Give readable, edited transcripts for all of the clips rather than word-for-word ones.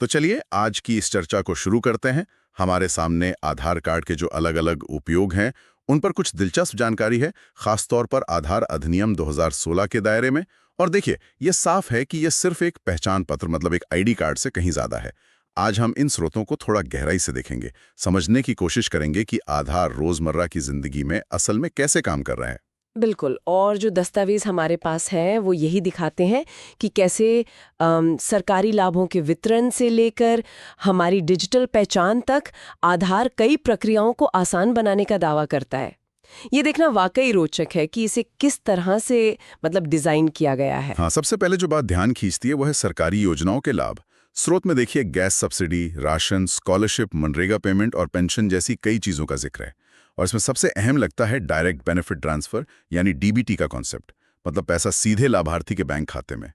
तो चलिए आज की इस चर्चा को शुरू करते हैं। हमारे सामने आधार कार्ड के जो अलग अलग उपयोग हैं उन पर कुछ दिलचस्प जानकारी है, खासतौर पर आधार अधिनियम 2016 के दायरे में। और देखिए, ये साफ है कि यह सिर्फ एक पहचान पत्र मतलब एक आईडी कार्ड से कहीं ज्यादा है। आज हम इन स्रोतों को थोड़ा गहराई से देखेंगे, समझने की कोशिश करेंगे कि आधार रोजमर्रा की जिंदगी में असल में कैसे काम कर रहा है। बिल्कुल। और जो दस्तावेज हमारे पास हैं वो यही दिखाते हैं कि कैसे सरकारी लाभों के वितरण से लेकर हमारी डिजिटल पहचान तक आधार कई प्रक्रियाओं को आसान बनाने का दावा करता है। ये देखना वाकई रोचक है कि इसे किस तरह से डिजाइन किया गया है। हाँ, सबसे पहले जो बात ध्यान खींचती है वो है सरकारी योजनाओं के लाभ। स्रोत में देखिए, gas subsidy, ration, scholarship, MNREGA payment और पेंशन जैसी कई चीजों का जिक्र है। और इसमें सबसे अहम लगता है डायरेक्ट बेनिफिट ट्रांसफर यानी डीबीटी का कॉन्सेप्ट, मतलब पैसा सीधे लाभार्थी के बैंक खाते में।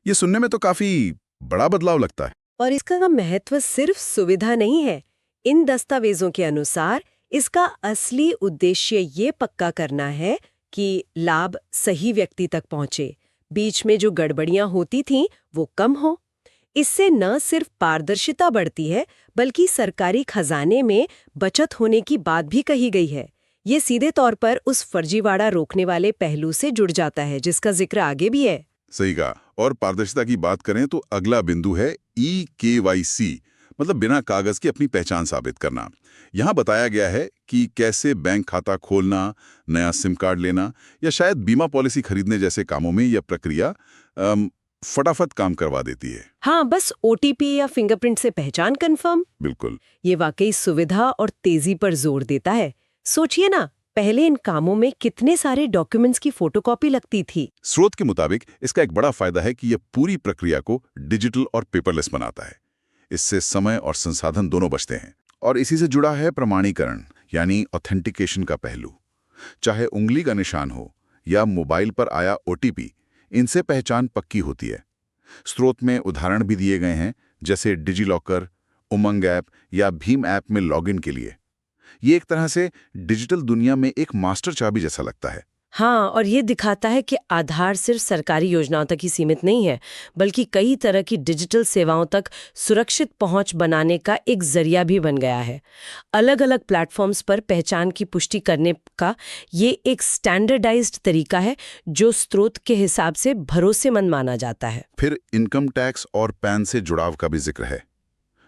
ये सुनने में तो काफी बड़ा बदलाव लगता है। और इसका महत्व सिर्फ सुविधा नहीं है। इन दस्तावेजों के अनुसार इसका असली उद्देश्य ये पक्का करना है कि लाभ सही व्यक्ति तक पहुंचे, बीच में जो गड़बड़ियां होती थीं वो कम हो। इससे न सिर्फ पारदर्शिता बढ़ती है बल्कि सरकारी खजाने में बचत होने की बात भी कही गई है। ये सीधे तौर पर उस फर्जीवाड़ा रोकने वाले पहलू से जुड़ जाता है जिसका जिक्र आगे भी है। सही कहा। और पारदर्शिता की बात करें तो अगला बिंदु है EKYC, मतलब बिना कागज के अपनी पहचान साबित करना। यहाँ बताया गया है कि कैसे बैंक खाता खोलना, नया सिम कार्ड लेना या शायद बीमा पॉलिसी खरीदने जैसे कामों में यह प्रक्रिया फटाफट काम करवा देती है। हाँ, बस OTP या फिंगरप्रिंट से पहचान कंफर्म। बिल्कुल। ये वाकई सुविधा और तेजी पर जोर देता है। सोचिए ना, पहले इन कामों में कितने सारे डॉक्यूमेंट्स की फोटोकॉपी लगती थी। स्रोत के मुताबिक इसका एक बड़ा फायदा है कि यह पूरी प्रक्रिया को डिजिटल और पेपरलेस बनाता है। इससे समय और संसाधन दोनों बचते हैं। और इसी से जुड़ा है प्रमाणीकरण यानी ऑथेंटिकेशन का पहलू। चाहे उंगली का निशान हो या मोबाइल पर आया OTP, इनसे पहचान पक्की होती है। स्रोत में उदाहरण भी दिए गए हैं, जैसे डिजिलॉकर, उमंग ऐप या भीम ऐप में लॉगिन के लिए। ये एक तरह से डिजिटल दुनिया में एक मास्टर चाबी जैसा लगता है। हाँ, और ये दिखाता है कि आधार सिर्फ सरकारी योजनाओं तक ही सीमित नहीं है, बल्कि कई तरह की डिजिटल सेवाओं तक सुरक्षित पहुंच बनाने का एक जरिया भी बन गया है। अलग अलग प्लेटफॉर्म्स पर पहचान की पुष्टि करने का ये एक स्टैंडर्डाइज्ड तरीका है जो स्रोत के हिसाब से भरोसेमंद माना जाता है। फिर इनकम टैक्स और पैन से जुड़ाव का भी जिक्र है।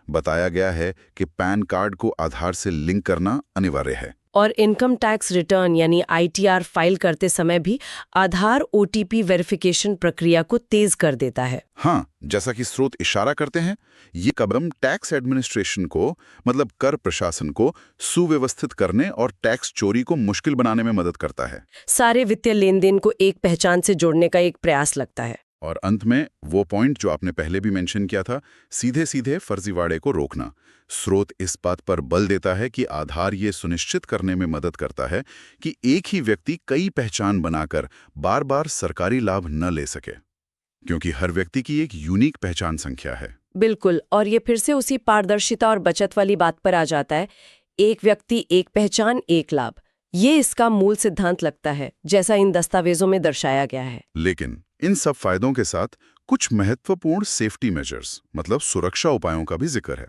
बताया गया है कि पैन कार्ड को आधार से लिंक करना अनिवार्य है। और इनकम टैक्स रिटर्न यानी ITR फाइल करते समय भी आधार OTP वेरिफिकेशन प्रक्रिया को तेज कर देता है। हाँ, जैसा कि स्रोत इशारा करते हैं, ये कदम टैक्स एडमिनिस्ट्रेशन को मतलब कर प्रशासन को सुव्यवस्थित करने और टैक्स चोरी को मुश्किल बनाने में मदद करता है। सारे वित्तीय लेन देन को एक पहचान से जोड़ने का एक प्रयास लगता है। और अंत में वो पॉइंट जो आपने पहले भी मेंशन किया था, सीधे सीधे फर्जीवाड़े को रोकना। स्रोत इस बात पर बल देता है कि आधार ये सुनिश्चित करने में मदद करता है कि एक ही व्यक्ति कई पहचान बनाकर बार बार सरकारी लाभ न ले सके, क्योंकि हर व्यक्ति की एक यूनिक पहचान संख्या है। बिल्कुल। और ये फिर से उसी पारदर्शिता और बचत वाली बात पर आ जाता है। एक व्यक्ति, एक पहचान, एक लाभ। ये इसका मूल सिद्धांत लगता है, जैसा इन दस्तावेजों में दर्शाया गया है। लेकिन इन सब फायदों के साथ कुछ महत्वपूर्ण सेफ्टी मेजर्स मतलब सुरक्षा उपायों का भी जिक्र है।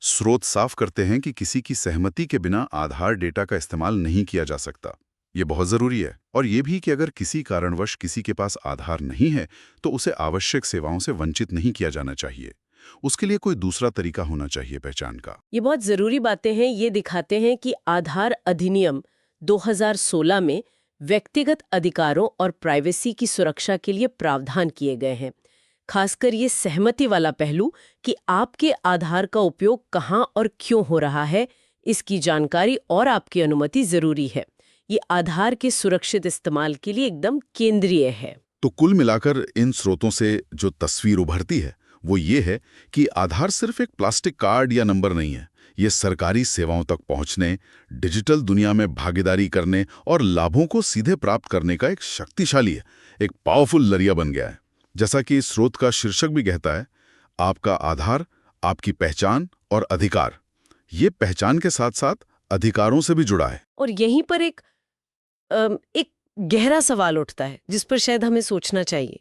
स्रोत साफ करते हैं कि किसी की सहमति के बिना आधार डेटा का इस्तेमाल नहीं किया जा सकता। ये बहुत जरूरी है। और ये भी कि अगर किसी कारणवश किसी के पास आधार नहीं है तो उसे आवश्यक सेवाओं से वंचित नहीं किया जाना चाहिए। उसके लिए कोई दूसरा तरीका होना चाहिए पहचान का। ये बहुत जरूरी बातें हैं। ये दिखाते हैं कि आधार अधिनियम 2016 में व्यक्तिगत अधिकारों और प्राइवेसी की सुरक्षा के लिए प्रावधान किए गए हैं। खासकर ये सहमति वाला पहलू कि आपके आधार का उपयोग कहाँ और क्यों हो रहा है, इसकी जानकारी और आपकी अनुमति जरूरी है। ये आधार के सुरक्षित इस्तेमाल के लिए एकदम केंद्रीय है। तो कुल मिलाकर इन स्रोतों से जो तस्वीर उभरती है वो ये है कि आधार सिर्फ एक प्लास्टिक कार्ड या नंबर नहीं है। ये सरकारी सेवाओं तक पहुंचने, डिजिटल दुनिया में भागीदारी करने और लाभों को सीधे प्राप्त करने का एक शक्तिशाली है, एक पावरफुल जरिया बन गया है। जैसा कि इस स्रोत का शीर्षक भी कहता है, आपका आधार, आपकी पहचान और अधिकार। ये पहचान के साथ साथ अधिकारों से भी जुड़ा है। और यहीं पर एक गहरा सवाल उठता है जिस पर शायद हमें सोचना चाहिए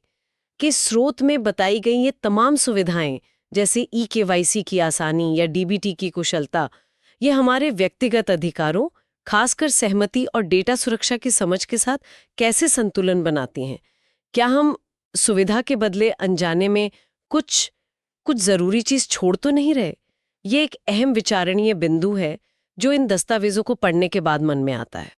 कि स्रोत में बताई गई ये तमाम सुविधाएं जैसे ई-केवाईसी की आसानी या डीबीटी की कुशलता, ये हमारे व्यक्तिगत अधिकारों, खासकर सहमति और डेटा सुरक्षा की समझ के साथ कैसे संतुलन बनाती हैं? क्या हम सुविधा के बदले अनजाने में कुछ कुछ जरूरी चीज छोड़ तो नहीं रहे? ये एक अहम विचारणीय बिंदु है जो इन दस्तावेजों को पढ़ने के बाद मन में आता है।